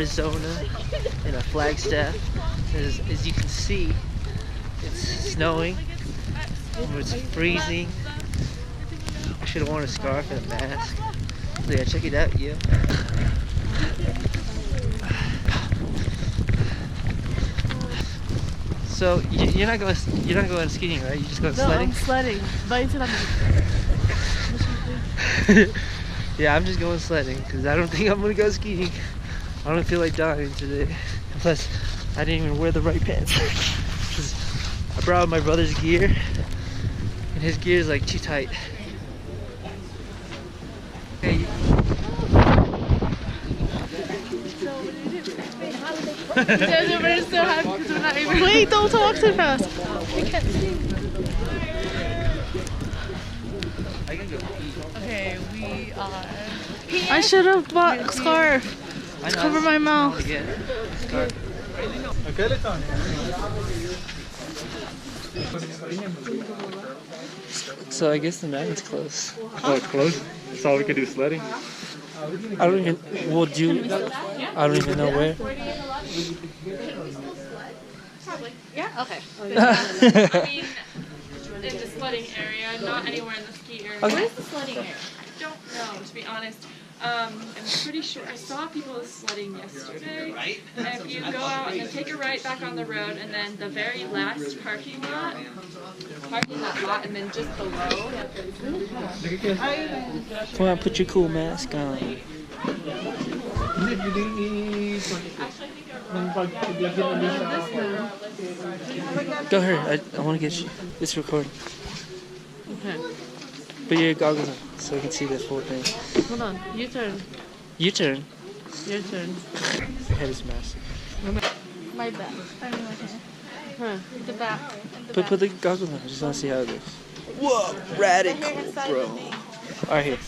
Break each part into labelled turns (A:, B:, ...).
A: Arizona in a Flagstaff. As you can see, it's snowing. It's freezing. I should have worn a scarf and a mask. So yeah, check it out, yeah. So you're not going skiing, right? You're just going sledding?
B: No, I'm sledding.
A: Yeah, I'm just going sledding because I don't think I'm gonna go skiing. I don't feel like dying today. Plus, I didn't even wear the right pants. Because I brought my brother's gear, and his gear is like too tight. Okay.
B: We're so happy because we're not even. Wait, don't talk too fast. We can't see. Okay, we are. I should have bought a scarf to cover my mouth.
A: So I guess the mountain's close.
C: Oh, it's closed? That's all we can do sledding?
A: I don't even. We'll do. I don't even know where.
D: Probably. Yeah? Okay. I mean, in the sledding area, not anywhere in the ski area.
A: Okay.
D: Where's the sledding area? I don't know, to be honest. I'm pretty sure I saw people sledding yesterday. And if you go out and then take a right back on the road, and then the very last parking lot, and then just below.
A: Come on, put your cool mask on. Go ahead. I want to get you. It's recording.
B: Okay.
A: Put your goggles on so I can see the full thing.
B: Hold on. You turn.
A: You turn.
B: Your turn.
A: Your head is massive.
B: My back. Huh. The back.
A: Put the goggles on. I just want to see how it looks. Whoa, radical, bro. Alright, here.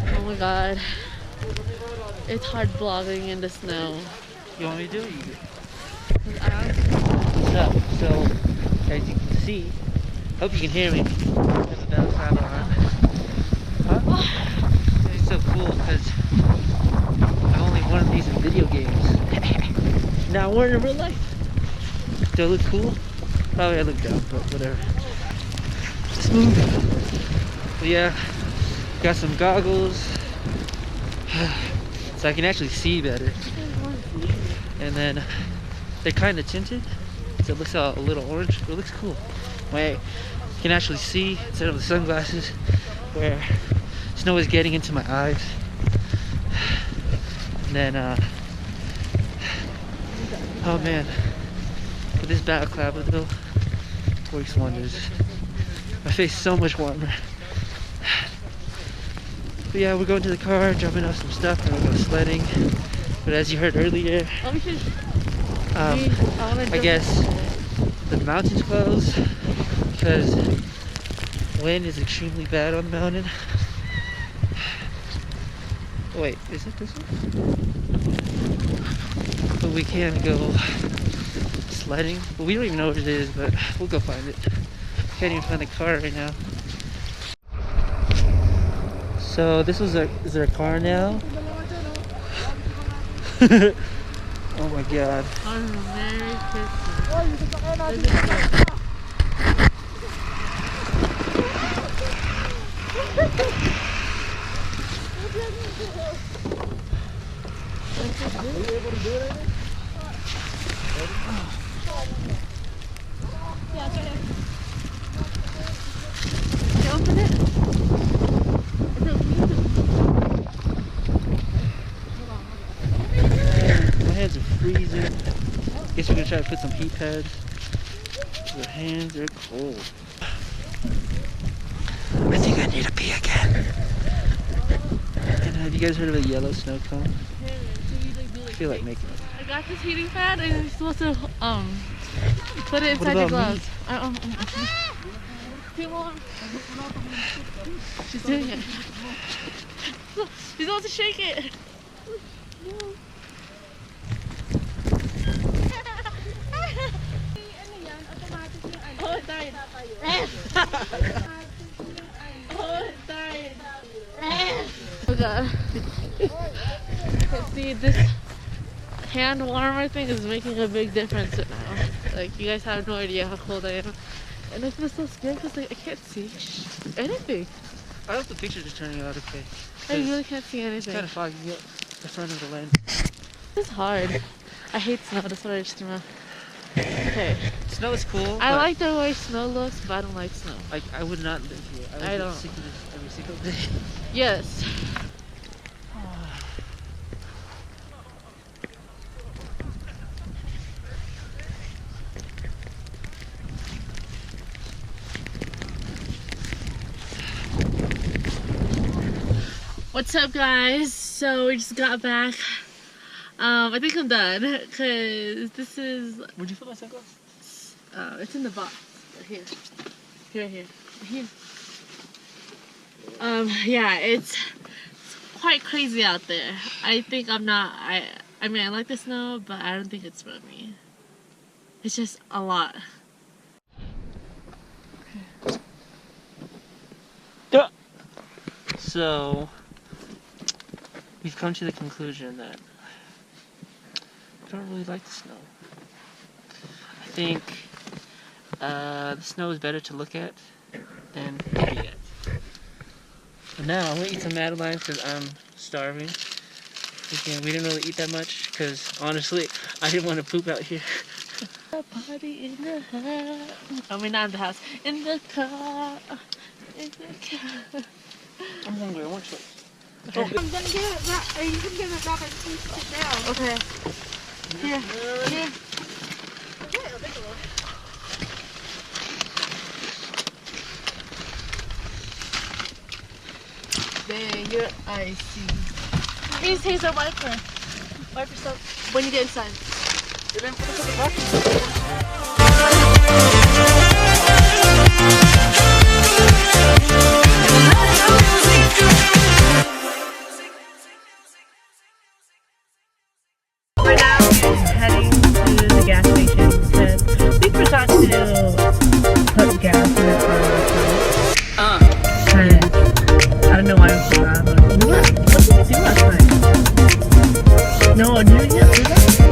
B: Oh my god. It's hard vlogging in the snow.
A: You want me to do it?
B: What's
A: up? So, as you can see, hope you can hear me. There's a bell sound on. Huh? It's so cool because I've only one of these in video games. Now we're in real life. Do I look cool? Probably I look dumb, but whatever. Smooth. But yeah, got some goggles. So I can actually see better. And then they're kind of tinted, so it looks a little orange, but it looks cool. You can actually see instead of the sunglasses where snow is getting into my eyes. And then, oh man, but this balaclava though works wonders. My face is so much warmer. But yeah, we're going to the car, dropping off some stuff, and we're going sledding. But as you heard earlier, I guess the mountain's closed because wind is extremely bad on the mountain. Wait, is it this one? But we can go sledding. Well, we don't even know what it is, but we'll go find it. Can't even find the car right now. So this was is there a car now? Oh my god.
B: Merry Christmas. Can you open it?
A: My hands are freezing. Guess we're gonna try to put some heat pads. The hands are cold. I think I need to pee again. And have you guys heard of a yellow snow cone? I feel like making it.
B: I got this heating pad and you're supposed to put it inside your gloves. Too long. She's doing it. She's supposed to shake it. died. Oh, it died. Oh god. See, this hand warmer thing is making a big difference now. Like, you guys have no idea how cold I am. And I feel so scared because like, I can't see anything.
A: I hope the pictures are turning out okay.
B: I really can't see
A: It's
B: anything.
A: kind of foggy up the front of the lens.
B: It's hard. I hate snow, that's what I just know. Okay.
A: Snow is cool.
B: I
A: but
B: like the way snow looks, but I don't like snow.
A: Like, I would not live here. I would
B: I
A: get
B: don't.
A: sick of this every single day.
B: Yes. What's up, guys? So we just got back. I think I'm done because this is.
A: Would you put my sunglasses?
B: It's in the box right here. Here. Yeah, it's quite crazy out there. I think I'm not. I mean, I like the snow, but I don't think it's for me. It's just a lot.
A: So, we've come to the conclusion that I don't really like the snow. I think the snow is better to look at than to be at. But now I'm gonna eat some Madeline because I'm starving. Again, we didn't really eat that much because honestly, I didn't want to poop out here.
B: A party in the house. I mean, not in the house. In the car. In the car.
A: I'm hungry. I want to.
B: Okay.
E: I'm gonna give it back, or you can give it back and please sit down.
B: Okay. Here.
E: Okay, I'll take a look.
B: Dang, you're icy. Please, Hazel, wipe her. Wipe yourself when you get inside.
A: You didn't put it in the box?
B: Right now, we're heading to the gas station because we forgot to put gas in our car. And I don't know why we forgot, but what did we do last night? No, did we not do that?